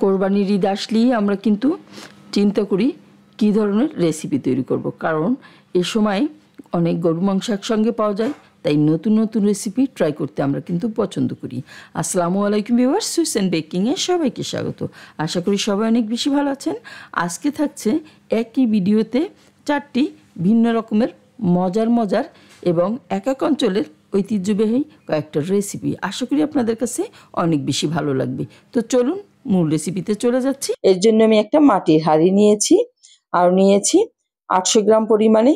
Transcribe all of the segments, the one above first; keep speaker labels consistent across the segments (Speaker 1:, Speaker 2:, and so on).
Speaker 1: কোরবানির ঈদ আসলেই আমরা কিন্তু চিন্তা করি কী ধরনের রেসিপি তৈরি করব, কারণ এ সময় অনেক গরু মাংস একসঙ্গে পাওয়া যায়, তাই নতুন নতুন রেসিপি ট্রাই করতে আমরা কিন্তু পছন্দ করি। আসসালামু আলাইকুম ভিউয়ার্স, সুইস অ্যান্ড বেকিংয়ে সবাইকে স্বাগত। আশা করি সবাই অনেক বেশি ভালো আছেন। আজকে থাকছে একই ভিডিওতে 4টি ভিন্ন রকমের মজার এবং এক এক অঞ্চলের ঐতিহ্যবাহী কয়েকটা রেসিপি। আশা করি আপনাদের কাছে অনেক বেশি ভালো লাগবে। তো চলুন মূল রেসিপিতে চলে যাচ্ছি।
Speaker 2: এর জন্য আমি একটা মাটির হাঁড়ি নিয়েছি, আর নিয়েছি 800 গ্রাম পরিমাণে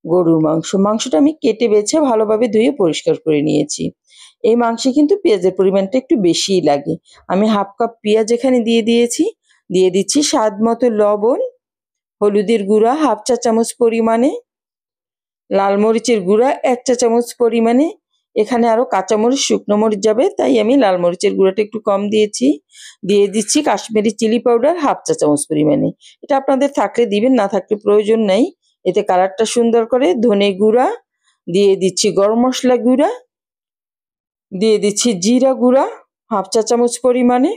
Speaker 2: গরুর মাংস। মাংসটা আমি কেটে বেছে ভালোভাবে ধুয়ে পরিষ্কার করে নিয়েছি। এই মাংসে কিন্তু পেঁয়াজের পরিমাণটা একটু বেশিই লাগে। আমি হাফ কাপ পেঁয়াজ এখানে দিয়ে দিচ্ছি স্বাদ মতো লবণ, হলুদের গুঁড়া হাফ চা চামচ পরিমাণে, লাল মরিচের গুঁড়া 1 চা চামচ পরিমাণে। এখানে আরো কাঁচামরিচ, শুকনো মরিচ যাবে, তাই আমি লাল মরিচের গুঁড়াটা একটু কম দিয়েছি। দিয়ে দিচ্ছি কাশ্মীরি চিলি পাউডার হাফ চা চামচ পরিমাণে। এটা আপনাদের থাকলে দিবেন, না থাকলে প্রয়োজন নাই, এতে কালারটা সুন্দর করে। ধনে গুঁড়া দিয়ে দিচ্ছি, গরম মশলা গুঁড়া দিয়ে দিচ্ছি, জিরা গুঁড়া হাফ চা চামচ পরিমাণে,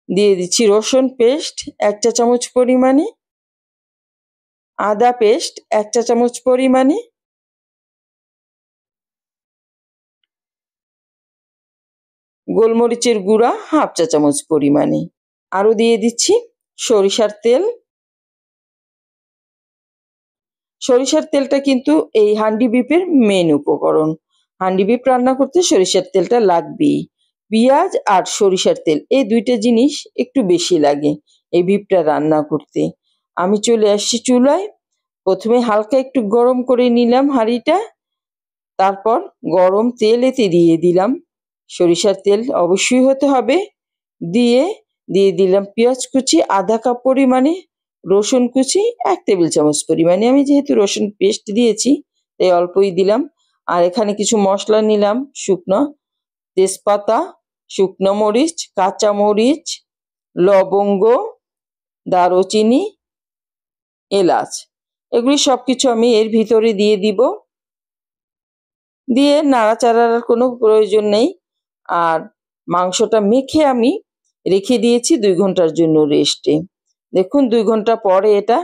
Speaker 2: দিয়ে দিচ্ছি রসুন পেস্ট 1 চা চামচ পরিমাণে, আদা পেস্ট 1 চা চামচ পরিমাণে, গোলমরিচের গুঁড়া হাফ চা চামচ পরিমাণে। আরো দিয়ে দিচ্ছি সরিষার তেল। সরিষার তেলটা কিন্তু এই হান্ডি বিফের মেন উপকরণ। হান্ডি বিফ রান্না করতে সরিষার তেলটা লাগবেই। পেঁয়াজ আর সরিষার তেল এই দুইটা জিনিস একটু বেশি লাগে এই বিফটা রান্না করতে। আমি চলে আসছি চুলায়। প্রথমে হালকা একটু গরম করে নিলাম হাঁড়িটা, তারপর গরম তেল এতে দিয়ে দিলাম। সরিষার তেল অবশ্যই হতে হবে। দিয়ে দিলাম পেঁয়াজ কুচি আধা কাপ পরিমাণে, রসুন কুচি 1 টেবিল চামচ পরিমাণে। আমি যেহেতু রসুন পেস্ট দিয়েছি তাই অল্পই দিলাম। আর এখানে কিছু মশলা নিলাম, শুকনো তেজপাতা, শুকনো মরিচ, কাঁচা মরিচ, লবঙ্গ, দারুচিনি, এলাচ, এগুলি সবকিছু আমি এর ভিতরে দিয়ে দিব। দিয়ে নাড়াচাড়ার কোনো প্রয়োজন নেই। আর মাংসটা মেখে আমি রেখে দিয়েছি 2 ঘন্টার জন্য রেস্টে। দেখুন 2 ঘন্টা পরে এটা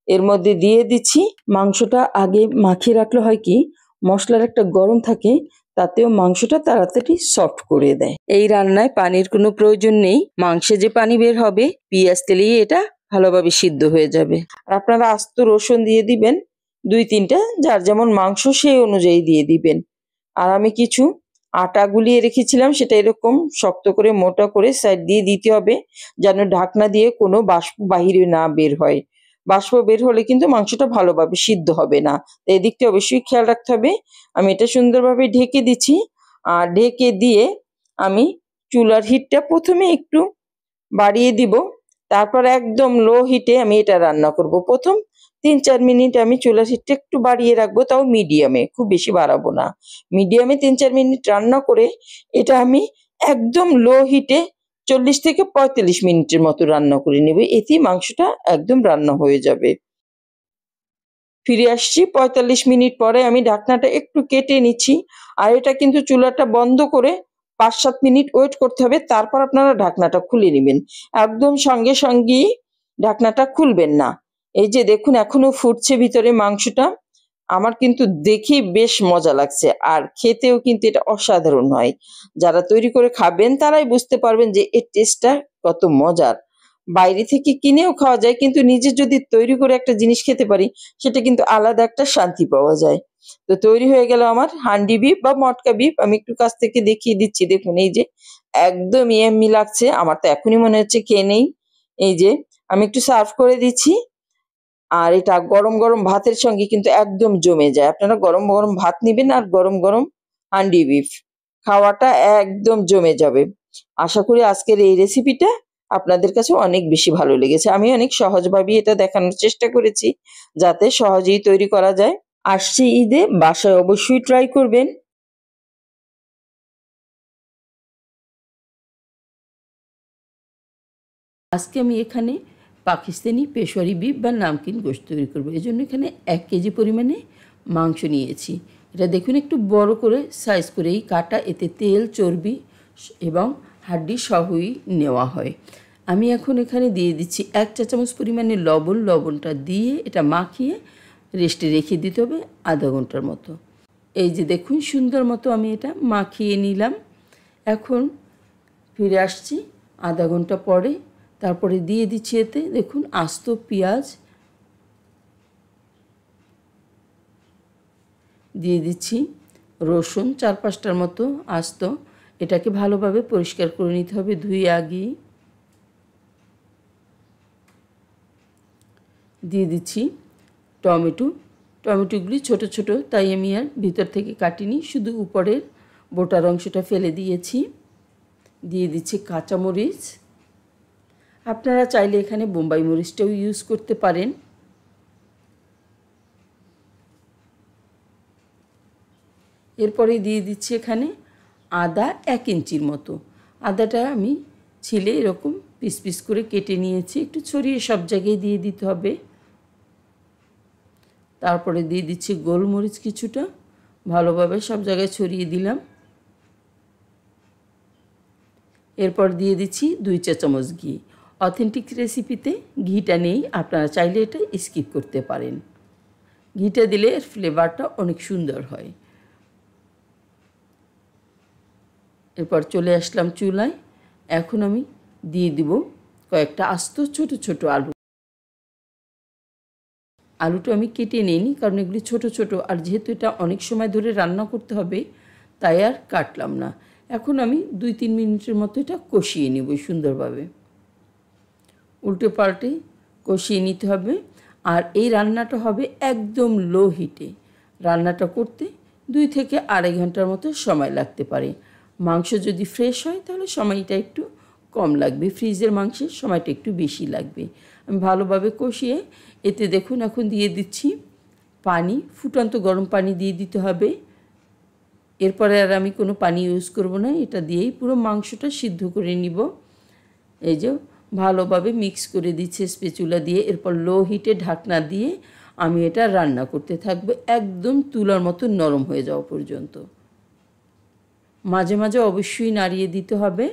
Speaker 2: এর মধ্যে দিয়ে দিচ্ছি। মাংসটা আগে মাখিয়ে রাখলে হয় কি, মশলার একটা গরম থাকে, তাতেও মাংসটা তাড়াতাড়ি সফট করে দেয়। এই রান্নায় পানির কোনো প্রয়োজন নেই। মাংসে যে পানি বের হবে পেঁয়াজ তেলেই এটা ভালোভাবে সিদ্ধ হয়ে যাবে। আর আপনারা আস্ত রসুন দিয়ে দিবেন 2-3টা, যার যেমন মাংস সেই অনুযায়ী দিয়ে দিবেন। আর আমি কিছু আটা গুলিয়ে রেখেছিলাম, সেটা এরকম শক্ত করে মোটা করে সাইড দিয়ে দিতে হবে, যেন ঢাকনা দিয়ে কোনো বাষ্প বাহিরে না বের হয়। বাষ্প বের হলে কিন্তু মাংসটা ভালোভাবে সিদ্ধ হবে না, তাই এদিকটা অবশ্যই খেয়াল রাখতে হবে। আমি এটা সুন্দরভাবে ঢেকে দিচ্ছি। আর ঢেকে দিয়ে আমি চুলার হিটটা প্রথমে একটু বাড়িয়ে দিব, তারপর একদম লো হিটে আমি এটা রান্না করব। প্রথম 3-4 মিনিট আমি চুলার হিটটা একটু বাড়িয়ে রাখবো, তাও মিডিয়ামে, খুব বেশি বাড়াবো না। মিডিয়ামে 3-4 মিনিট রান্না করে এটা আমি একদম লো হিটে 40 থেকে 45 মিনিটের মতো রান্না করে নেব। এতেই মাংসটা একদম রান্না হয়ে যাবে। ফিরে আসছি 45 মিনিট পরে। আমি ঢাকনাটা একটু কেটে নিচ্ছি। আর এটা কিন্তু চুলাটা বন্ধ করে 5-7 মিনিট ওয়েট করতে হবে, তারপর আপনারা ঢাকনাটা খুলে নেবেন। একদম সঙ্গে সঙ্গেই ঢাকনাটা খুলবেন না। এই যে দেখুন এখনো ফুটছে ভিতরে মাংসটা। আমার কিন্তু দেখেই বেশ মজা লাগছে, আর খেতেও কিন্তু এটা অসাধারণ হয়। যারা তৈরি করে খাবেন তারাই বুঝতে পারবেন যে এর টেস্টটা কত মজার। বাইরে থেকে কিনেও খাওয়া যায়, কিন্তু নিজে যদি তৈরি করে একটা জিনিস খেতে পারি সেটা কিন্তু আলাদা একটা শান্তি পাওয়া যায়। তো তৈরি হয়ে গেল আমার হান্ডি বিফ বা মটকা বিফ। আমি একটু কাছ থেকে দেখিয়ে দিচ্ছি। দেখুন এই যে একদম ইয়াম্মি লাগছে, আমার তো এখনই মনে হচ্ছে খেয়ে নেই। এই যে আমি একটু সার্ভ করে দিচ্ছি। আর এটা গরম গরম ভাতের সঙ্গে কিন্তু একদম জমে যায়। আপনারা গরম গরম ভাত নিবেন আর গরম গরম হান্ডি বিফ খাওয়াটা একদম জমে যাবে। আশা করি আজকের এই রেসিপিটা আপনাদের কাছে অনেক বেশি ভালো লেগেছে। আমি অনেক সহজভাবেই এটা দেখানোর চেষ্টা করেছি, যাতে সহজেই তৈরি করা যায়। আসছে ঈদে বাসায় অবশ্যই ট্রাই করবেন।
Speaker 1: আজকে আমি এখানে পাকিস্তানি পেশোয়ারি বিফ বা নামকিন গোশত তৈরি করবো। এই জন্য এখানে 1 কেজি পরিমাণে মাংস নিয়েছি। এটা দেখুন একটু বড় করে সাইজ করেই কাটা, এতে তেল, চর্বি এবং হাড্ডি সহই নেওয়া হয়। আমি এখন এখানে দিয়ে দিচ্ছি 1 চা চামচ পরিমাণে লবণ। লবণটা দিয়ে এটা মাখিয়ে রেস্টে রেখে দিতে হবে আধা ঘন্টার মতো। এই যে দেখুন সুন্দর মতো আমি এটা মাখিয়ে নিলাম। এখন ফিরে আসছি আধা ঘন্টা পরে। তারপরে দিয়ে দিচ্ছি এতে দেখুন আস্ত পেঁয়াজ, দিয়ে দিচ্ছি রসুন 4-5টার মতো আস্ত। এটাকে ভালোভাবে পরিষ্কার করে নিতে হবে ধুয়ে আগে। দিয়ে দিচ্ছি টমেটো। টমেটোগুলি ছোট ছোট, তাই আমি আর ভিতর থেকে কাটিনি, শুধু উপরের বোটার অংশটা ফেলে দিয়েছি। দিয়ে দিচ্ছি কাঁচামরিচ। আপনারা চাইলে এখানে বোম্বাই মরিচটাও ইউজ করতে পারেন। এরপরে দিয়ে দিচ্ছি এখানে আদা 1 ইঞ্চির মতো। আদাটা আমি ছিলে এরকম পিস পিস করে কেটে নিয়েছি, একটু ছড়িয়ে সব জায়গায় দিয়ে দিতে হবে। তারপরে দিয়ে দিচ্ছি গোলমরিচ কিছুটা, ভালোভাবে সব জায়গায় ছড়িয়ে দিলাম। এরপর দিয়ে দিচ্ছি 2 চা চামচ ঘি। অথেন্টিক রেসিপিতে ঘিটা নেই, আপনারা চাইলে এটা স্কিপ করতে পারেন। ঘিটা দিলে এর ফ্লেভারটা অনেক সুন্দর হয়। এরপর চলে আসলাম চুলায়। এখন আমি দিয়ে দিব কয়েকটা আস্ত ছোট ছোট আলু। আলুটা আমি কেটে নিইনি, কারণ এগুলি ছোট ছোট, আর যেহেতু এটা অনেক সময় ধরে রান্না করতে হবে তাই আর কাটলাম না। এখন আমি 2-3 মিনিটের মতো এটা কষিয়ে নেব সুন্দরভাবে। উল্টে পাল্টে কষিয়ে নিতে হবে। আর এই রান্নাটা হবে একদম লো হিটে। রান্নাটা করতে 2 থেকে 2.5 ঘন্টার মতো সময় লাগতে পারে। মাংস যদি ফ্রেশ হয় তাহলে সময়টা একটু কম লাগবে, ফ্রিজের মাংসের সময়টা একটু বেশি লাগবে। আমি ভালোভাবে কষিয়ে এতে দেখুন এখন দিয়ে দিচ্ছি পানি, ফুটন্ত গরম পানি দিয়ে দিতে হবে। এরপরে আর আমি কোনো পানি ইউজ করব না, এটা দিয়েই পুরো মাংসটা সিদ্ধ করে নিব। এই যে ভালোভাবে মিক্স করে দিচ্ছে স্প্যাচুলা দিয়ে। এরপর লো হিটে ঢাকনা দিয়ে আমি এটা রান্না করতে থাকবো একদম তুলার মতো নরম হয়ে যাওয়া পর্যন্ত। মাঝে মাঝে অবশ্যই নাড়িয়ে দিতে হবে।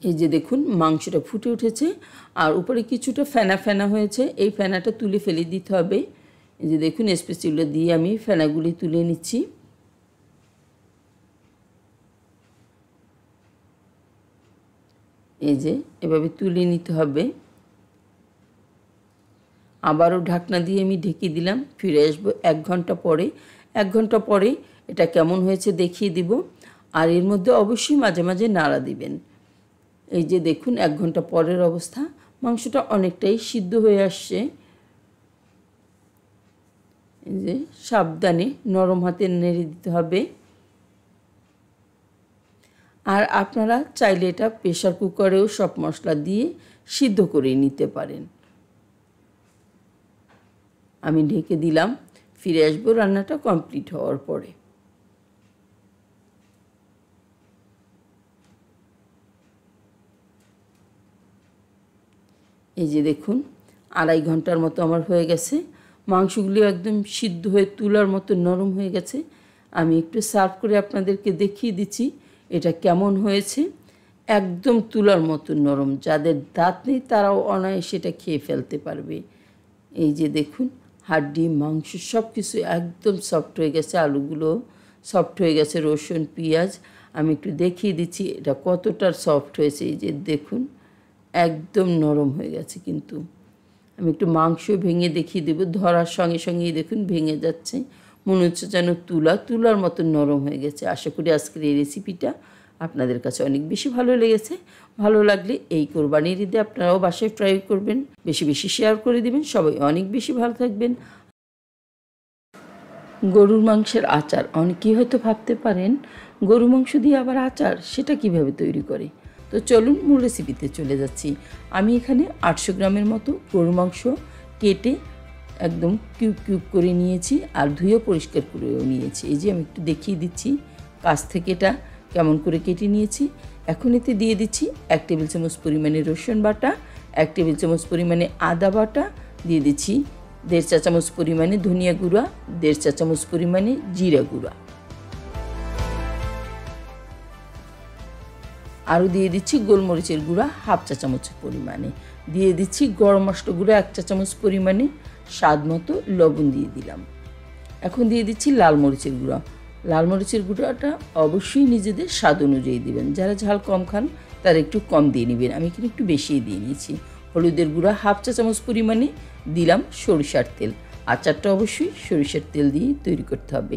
Speaker 1: এই যে দেখুন মাংসটা ফুটে উঠেছে আর উপরে কিছুটা ফেনা ফেনা হয়েছে, এই ফেনাটা তুলে ফেলে দিতে হবে। এই যে দেখুন স্প্যাচুলা দিয়ে আমি ফেনাগুলি তুলে নিচ্ছি। এই যে এভাবে তুলে নিতে হবে। আবারও ঢাকনা দিয়ে আমি ঢেকে দিলাম। ফিরে আসবো 1 ঘন্টা পরে। 1 ঘন্টা পরে এটা কেমন হয়েছে দেখিয়ে দিব। আর এর মধ্যে অবশ্যই মাঝে মাঝে নাড়া দিবেন। এই যে দেখুন 1 ঘন্টা পরের অবস্থা, মাংসটা অনেকটাই সিদ্ধ হয়ে আসছে। এই যে সাবধানে নরম হাতে নেড়ে দিতে হবে। আর আপনারা চাইলে এটা প্রেসার কুকারেও সব মশলা দিয়ে সিদ্ধ করে নিতে পারেন। আমি ঢেকে দিলাম, ফিরে আসবো রান্নাটা কমপ্লিট হওয়ার পরে। এই যে দেখুন 2.5 ঘন্টার মতো আমার হয়ে গেছে। মাংসগুলি একদম সিদ্ধ হয়ে তুলার মতো নরম হয়ে গেছে। আমি একটু সার্ভ করে আপনাদেরকে দেখিয়ে দিচ্ছি এটা কেমন হয়েছে। একদম তুলার মতো নরম, যাদের দাঁত নেই তারাও অনায়াসে এটা খেয়ে ফেলতে পারবে। এই যে দেখুন হাড্ডি মাংস সব কিছু একদম সফট হয়ে গেছে, আলুগুলো সফট হয়ে গেছে, রসুন পেঁয়াজ। আমি একটু দেখিয়ে দিচ্ছি এটা কতটা সফট হয়েছে। এই যে দেখুন একদম নরম হয়ে গেছে। কিন্তু আমি একটু মাংস ভেঙে দেখিয়ে দেবো, ধরার সঙ্গে সঙ্গেই দেখুন ভেঙে যাচ্ছে, মনে হচ্ছে যেন তুলার মতো নরম হয়ে গেছে। আশা করি আজকের এই রেসিপিটা আপনাদের কাছে অনেক বেশি ভালো লেগেছে। ভালো লাগলে এই কোরবানির ঈদে আপনারাও বাসায় ট্রাই করবেন, বেশি বেশি শেয়ার করে দিবেন। সবাই অনেক বেশি ভালো থাকবেন। গরুর মাংসের আচার, অনেকেই হয়তো ভাবতে পারেন গরু মাংস দিয়ে আবার আচার, সেটা কিভাবে তৈরি করে। তো চলুন মূল রেসিপিতে চলে যাচ্ছি। আমি এখানে 800 গ্রামের মতো গরু মাংস কেটে একদম কিউব কিউব করে নিয়েছি আর ধুয়ে পরিষ্কার করেও নিয়েছি। এই যে আমি একটু দেখিয়ে দিচ্ছি কাছ থেকে এটা কেমন করে কেটে নিয়েছি। এখন এতে দিয়ে দিচ্ছি 1 টেবিল চামচ পরিমাণে রসুন বাটা, 1 টেবিল চামচ পরিমাণে আদা বাটা, দিয়ে দিচ্ছি 1.5 চা চামচ পরিমাণে ধনিয়া গুঁড়া, 1.5 চা চামচ পরিমাণে জিরা গুঁড়া। আরও দিয়ে দিচ্ছি গোলমরিচের গুঁড়া হাফ চা চামচ পরিমাণে, দিয়ে দিচ্ছি গরম মশলা গুঁড়া 1 চা চামচ পরিমাণে, স্বাদ মতো লবণ দিয়ে দিলাম। এখন দিয়ে দিচ্ছি লাল মরিচের গুঁড়া। লাল মরিচের গুঁড়াটা অবশ্যই নিজেদের স্বাদ অনুযায়ী দিবেন, যারা ঝাল কম খান তারা একটু কম দিয়ে নেবেন, আমি কিন্তু একটু বেশিই দিয়ে নিয়েছি। হলুদের গুঁড়া হাফ চা চামচ পরিমাণে দিলাম সরিষার তেল। আচারটা অবশ্যই সরিষার তেল দিয়ে তৈরি করতে হবে,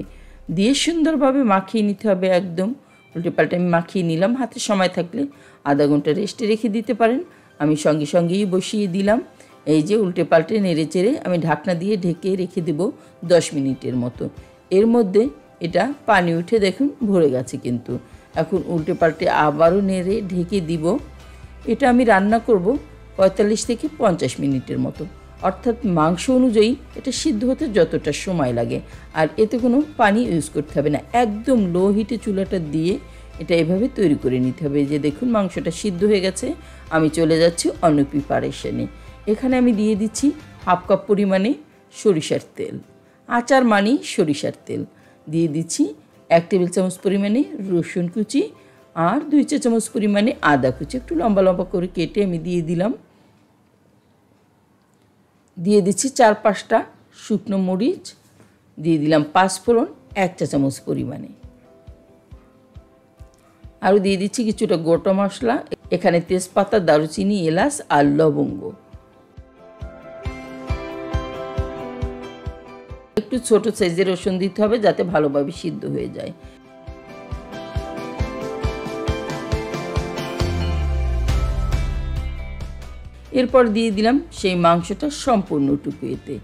Speaker 1: দিয়ে সুন্দরভাবে মাখিয়ে নিতে হবে। একদম উল্টে পাল্টে আমি মাখিয়ে নিলাম। হাতে সময় থাকলে আধা ঘন্টা রেস্টে রেখে দিতে পারেন, আমি সঙ্গে সঙ্গেই বসিয়ে দিলাম। এই যে উল্টে পাল্টে নেড়ে চেড়ে আমি ঢাকনা দিয়ে ঢেকে রেখে দেব 10 মিনিটের মতো। এর মধ্যে এটা পানি উঠে দেখুন ভরে গেছে কিন্তু। এখন উল্টে পাল্টে আবারও নেড়ে ঢেকে দিব। এটা আমি রান্না করব 45 থেকে 50 মিনিটের মতো, অর্থাৎ মাংস অনুযায়ী এটা সিদ্ধ হতে যতটা সময় লাগে। আর এতে কোনো পানি ইউজ করতে হবে না, একদম লো হিটে চুলাটা দিয়ে এটা এভাবে তৈরি করে নিতে হবে। যে দেখুন মাংসটা সিদ্ধ হয়ে গেছে, আমি চলে যাচ্ছি অন্য প্রিপারেশনে। এখানে আমি দিয়ে দিচ্ছি হাফ কাপ পরিমাণে সরিষার তেল, আচার মানেই সরিষার তেল। দিয়ে দিচ্ছি 1 টেবিল চামচ পরিমাণে রসুন কুচি আর 2 চা চামচ পরিমাণে আদা কুচি, একটু লম্বা লম্বা করে কেটে আমি দিয়ে দিলাম। দিয়ে দিচ্ছি 4-5টা শুকনো মরিচ, দিয়ে দিলাম 5 ফোড়ন 1 চা চামচ পরিমাণে, আরও দিয়ে দিচ্ছি কিছুটা গোটা মশলা, এখানে তেজপাতা, দারুচিনি, এলাচ আর লবঙ্গ। একটু ছোট সাইজের রসুন দিতে হবে যাতে ভালোভাবে সিদ্ধ হয়ে যায়। এরপর দিয়ে দিলাম সেই মাংসটা সম্পূর্ণটুকু, এতে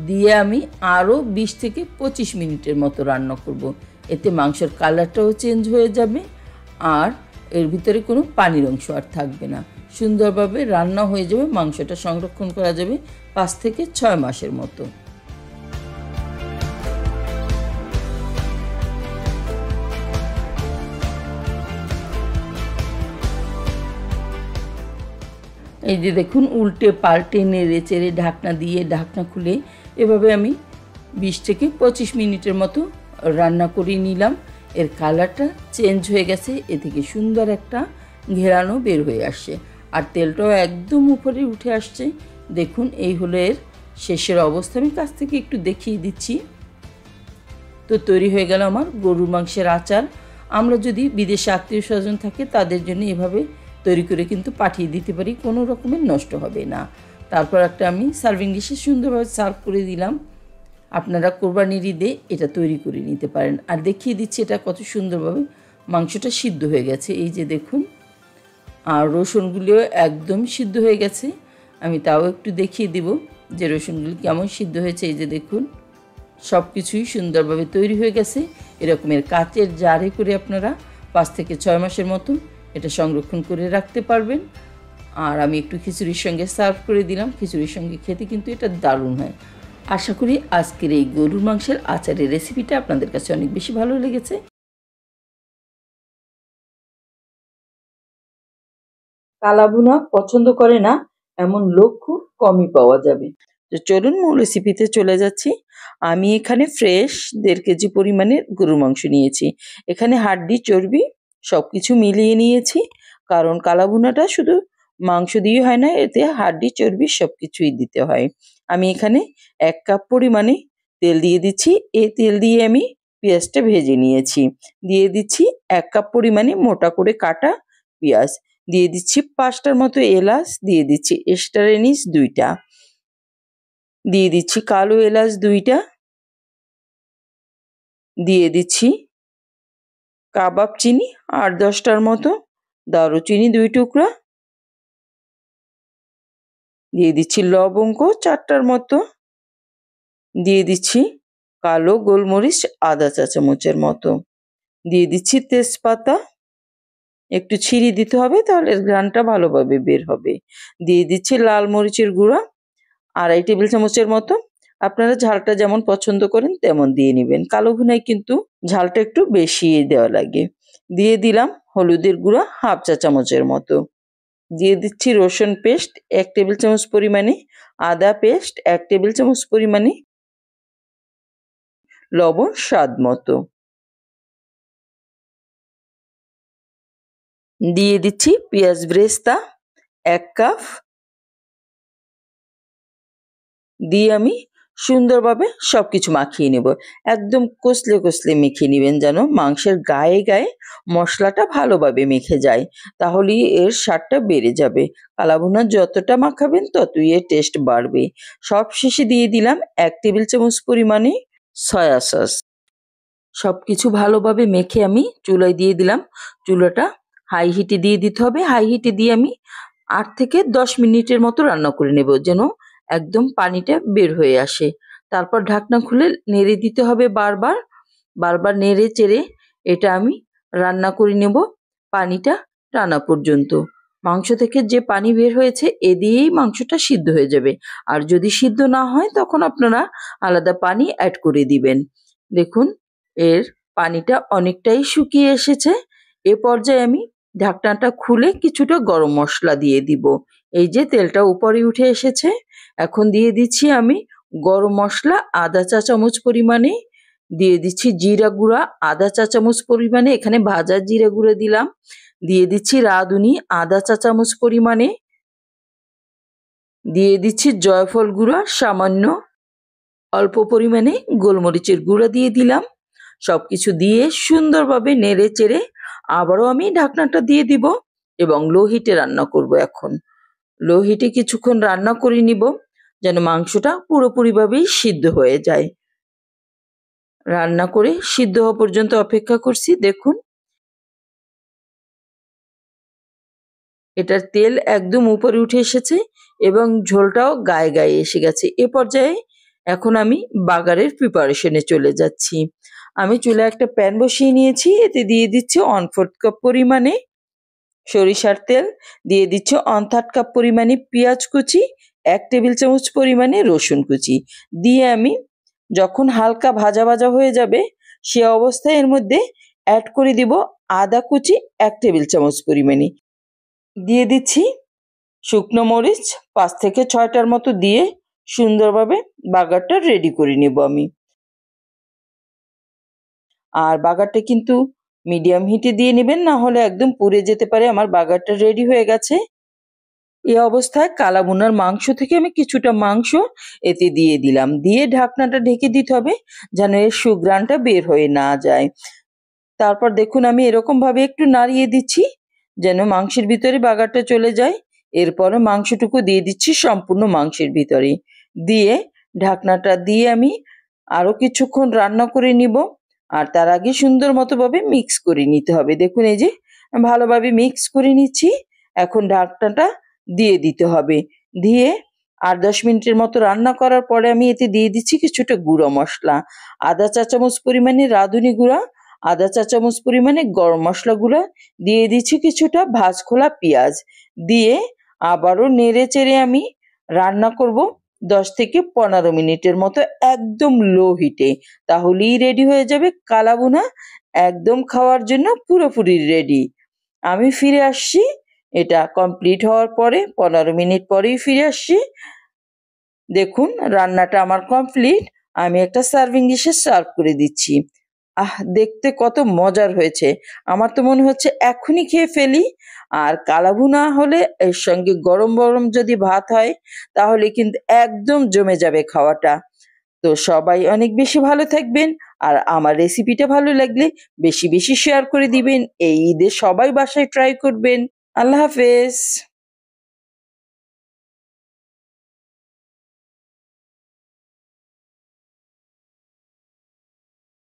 Speaker 1: দিয়ে আমি আরও 20 থেকে 25 মিনিটের মতো রান্না করব। এতে মাংসের কালারটাও চেঞ্জ হয়ে যাবে আর এর ভিতরে কোনো পানির অংশ আর থাকবে না, সুন্দরভাবে রান্না হয়ে যাবে। মাংসটা সংরক্ষণ করা যাবে 5 থেকে 6 মাসের মতো। এই যে দেখুন উল্টে পাল্টে নেড়ে চেড়ে ঢাকনা দিয়ে ঢাকনা খুলে এভাবে আমি 20 থেকে 25 মিনিটের মতো রান্না করে নিলাম। এর কালারটা চেঞ্জ হয়ে গেছে, এ থেকে সুন্দর একটা ঘেরানো বের হয়ে আসছে আর তেলটাও একদম উপরে উঠে আসছে। দেখুন এই হলো এর শেষের অবস্থা। আমি কাছ থেকে একটু দেখিয়ে দিচ্ছি। তো তৈরি হয়ে গেল আমার গরুর মাংসের আচার। আমরা যদি বিদেশে আত্মীয় স্বজন থাকে তাদের জন্য এভাবে তৈরি করে কিন্তু পাঠিয়ে দিতে পারি, কোনো রকমের নষ্ট হবে না। তারপর একটা আমি সার্ভিং ডিশে সুন্দরভাবে সার্ভ করে দিলাম। আপনারা কোরবানির ঈদে এটা তৈরি করে নিতে পারেন। আর দেখিয়ে দিচ্ছি এটা কত সুন্দরভাবে মাংসটা সিদ্ধ হয়ে গেছে, এই যে দেখুন। আর রসুনগুলিও একদম সিদ্ধ হয়ে গেছে, আমি তাও একটু দেখিয়ে দেব যে রসুনগুলি কেমন সিদ্ধ হয়েছে। এই যে দেখুন সব কিছুই সুন্দরভাবে তৈরি হয়ে গেছে। এরকমের কাচের জারে করে আপনারা 5 থেকে 6 মাসের মতো এটা সংরক্ষণ করে রাখতে পারবেন। আর আমি একটু খিচুড়ির সঙ্গে সার্ভ করে দিলাম, খিচুড়ির সঙ্গে খেতে কিন্তু এটা দারুণ হয়। আশা করি আজকের এই গরুর মাংসের আচারের রেসিপিটা আপনাদের কাছে অনেক বেশি ভালো লেগেছে। কালাভুনা পছন্দ করে না এমন লোক খুব কমই পাওয়া যাবে। তো চলুন মূল রেসিপিতে চলে যাচ্ছি। আমি এখানে ফ্রেশ 1.5 কেজি পরিমাণের গরুর মাংস নিয়েছি। এখানে হাড্ডি চর্বি সব কিছু মিলিয়ে নিয়েছি, কারণ কালাভুনাটা শুধু মাংস দিয়ে হয় না, এতে হাড্ডি চর্বি সব কিছুই দিতে হয়। আমি এখানে 1 কাপ পরিমাণে তেল দিয়ে দিচ্ছি। এই তেল দিয়ে আমি পেঁয়াজটা ভেজে নিয়েছি। দিয়ে দিচ্ছি 1 কাপ পরিমাণে মোটা করে কাটা পেঁয়াজ, দিয়ে দিচ্ছি 5টার মতো এলাচ, দিয়ে দিচ্ছি স্টার এনিস 2টা, দিয়ে দিচ্ছি কালো এলাচ 2টা, দিয়ে দিচ্ছি কাবাব চিনি 8-10টার মতো, দারুচিনি 2 টুকরা, দিয়ে দিচ্ছি লবঙ্গ 4টার মতো, দিয়ে দিচ্ছি কালো গোলমরিচ আধা চা চামচের মতো, দিয়ে দিচ্ছি তেজপাতা, একটু ছিঁড়ে দিতে হবে তাহলে ঘ্রাণটা ভালোভাবে বের হবে, দিয়ে দিচ্ছি লাল মরিচের গুঁড়া 2.5 টেবিল চামচের মতো। আপনারা ঝালটা যেমন পছন্দ করেন তেমন দিয়ে নেবেন, কালো ভুনায় কিন্তু ঝালটা একটু বেশি দেওয়া লাগে। দিয়ে দিলাম হলুদের গুঁড়া হাফ চা চামচের মতো, দিয়ে দিচ্ছি রসুন পেস্ট 1 টেবিল চামচ পরিমাণে, আদা পেস্ট 1 টেবিল চামচ পরিমাণে, লবণ স্বাদ মতো,
Speaker 2: দিয়ে দিচ্ছি পেঁয়াজ ব্রেস্তা 1 কাপ, দিয়ে আমি সুন্দরভাবে সবকিছু মাখিয়ে নেব। একদম কষলে কষলে মেখে নেবেন যেন মাংসের গায়ে গায়ে মশলাটা ভালোভাবে মেখে যায়, তাহলেই এর স্বাদটা বেড়ে যাবে। কালাভুনা যতটা মাখাবেন ততই এর টেস্ট বাড়বে। সব শেষে দিয়ে দিলাম 1 টেবিল চামচ পরিমাণে সয়া সস। সবকিছু ভালোভাবে মেখে আমি চুলায় দিয়ে দিলাম। চুলাটা হাই হিটে দিয়ে দিতে হবে। হাই হিটে দিয়ে আমি 8 থেকে 10 মিনিটের মতো রান্না করে নেব যেন একদম পানিটা বের হয়ে আসে। তারপর ঢাকনা খুলে নেড়ে দিতে হবে বারবার। বারবার নেড়ে চেড়ে এটা আমি রান্না করে নেব পানিটা টানা পর্যন্ত। মাংস থেকে যে পানি বের হয়েছে এ দিয়েই মাংসটা সিদ্ধ হয়ে যাবে। আর যদি সিদ্ধ না হয় তখন আপনারা আলাদা পানি অ্যাড করে দিবেন। দেখুন এর পানিটা অনেকটাই শুকিয়ে এসেছে। এ পর্যায়ে আমি ঢাকনাটা খুলে কিছুটা গরম মশলা দিয়ে দিব। এই যে তেলটা উপরে উঠে এসেছে। এখন দিয়ে দিচ্ছি আমি গরম মশলা আধা চা চামচ পরিমাণে, দিয়ে দিচ্ছি জিরা গুঁড়া আধা চা চামচ পরিমাণে, এখানে ভাজা জিরা গুঁড়া দিলাম। দিয়ে দিচ্ছি রাঁধুনি আধা চা চামচ পরিমাণে, দিয়ে দিচ্ছি জয়ফল গুঁড়া সামান্য, অল্প পরিমাণে গোলমরিচের গুঁড়া দিয়ে দিলাম। সবকিছু দিয়ে সুন্দরভাবে নেড়ে চেড়ে আবারও আমি ঢাকনাটা দিয়ে দিব এবং লো হিটে রান্না করব। এখন লো হিটে কিছুক্ষণ রান্না করে নিব যেন মাংসটা পুরোপুরিভাবেই সিদ্ধ হয়ে যায়। রান্না করে সিদ্ধ হওয়া পর্যন্ত অপেক্ষা করছি। দেখুন এটার তেল একদম উপরে উঠে এসেছে এবং ঝোলটাও গায়ে গায়ে এসে গেছে। এ পর্যায়ে এখন আমি বাগারের প্রিপারেশনে চলে যাচ্ছি। আমি চুলায় একটা প্যান বসিয়ে নিয়েছি। এতে দিয়ে দিচ্ছি 1/4 কাপ পরিমাণে সরিষার তেল, দিয়ে দিচ্ছি 1/3 কাপ পরিমাণে পেঁয়াজ কুচি, 1 টেবিল চামচ পরিমাণে রসুন কুচি দিয়ে আমি যখন হালকা ভাজা ভাজা হয়ে যাবে সে অবস্থায় এর মধ্যে অ্যাড করে দিব আদা কুচি 1 টেবিল চামচ পরিমাণে, দিয়ে দিচ্ছি শুকনো মরিচ 5 থেকে 6টার মতো দিয়ে সুন্দরভাবে বাগারটা রেডি করে নেব আমি। আর বাগারটা কিন্তু মিডিয়াম হিটে দিয়ে নেবেন, না হলে একদম পুড়ে যেতে পারে। আমার বাগারটা রেডি হয়ে গেছে। এই অবস্থায় কালাভুনার মাংস থেকে আমি কিছুটা মাংস এতে দিয়ে দিলাম, দিয়ে ঢাকনাটা ঢেকে দিতে হবে যেন এর সুঘ্রাণটা বের হয়ে না যায়। তারপর দেখুন আমি এরকম ভাবে একটু নাড়িয়ে দিচ্ছি যেন মাংসের ভিতরে বাগারটা চলে যায়। এরপরে মাংসটুকু দিয়ে দিচ্ছি সম্পূর্ণ মাংসের ভিতরে, দিয়ে ঢাকনাটা দিয়ে আমি আরো কিছুক্ষণ রান্না করে নিব। আর তার আগে সুন্দর মতো ভাবে মিক্স করে নিতে হবে। দেখুন এই যে ভালোভাবে মিক্স করে নিচ্ছি। এখন ঢাকনাটা দিয়ে দিতে হবে। দিয়ে 8-10 মিনিটের মতো রান্না করার পরে আমি এতে দিয়ে দিচ্ছি কিছুটা গুঁড়ো মশলা, আধা চা চামচ পরিমাণে রাঁধুনি গুঁড়া, আধা চা চামচ পরিমাণে গরম মশলা গুঁড়া, দিয়ে দিচ্ছি কিছুটা ভাজ খোলা পেঁয়াজ, দিয়ে আবারও নেড়ে চেড়ে আমি রান্না করব 10 থেকে 15 মিনিটের মতো একদম লো হিটে। তাহলেই রেডি হয়ে যাবে কালাভুনা, একদম খাওয়ার জন্য পুরোপুরি রেডি। আমি ফিরে আসছি এটা কমপ্লিট হওয়ার পরে, 15 মিনিট পরেই ফিরে আসছি। দেখুন রান্নাটা আমার কমপ্লিট। আমি একটা সার্ভিং ডিশে সার্ভ করে দিচ্ছি। দেখতে কত মজার হয়েছে, আমার তো মনে হচ্ছে এখনই খেয়ে ফেলি। আর কালাভুনা হলে এর সঙ্গে গরম গরম যদি ভাত হয় তাহলে কিন্তু একদম জমে যাবে খাওয়াটা। তো সবাই অনেক বেশি ভালো থাকবেন, আর আমার রেসিপিটা ভালো লাগলে বেশি বেশি শেয়ার করে দিবেন। এই ঈদে সবাই বাসায় ট্রাই করবেন। আল্লাহ হাফেজ।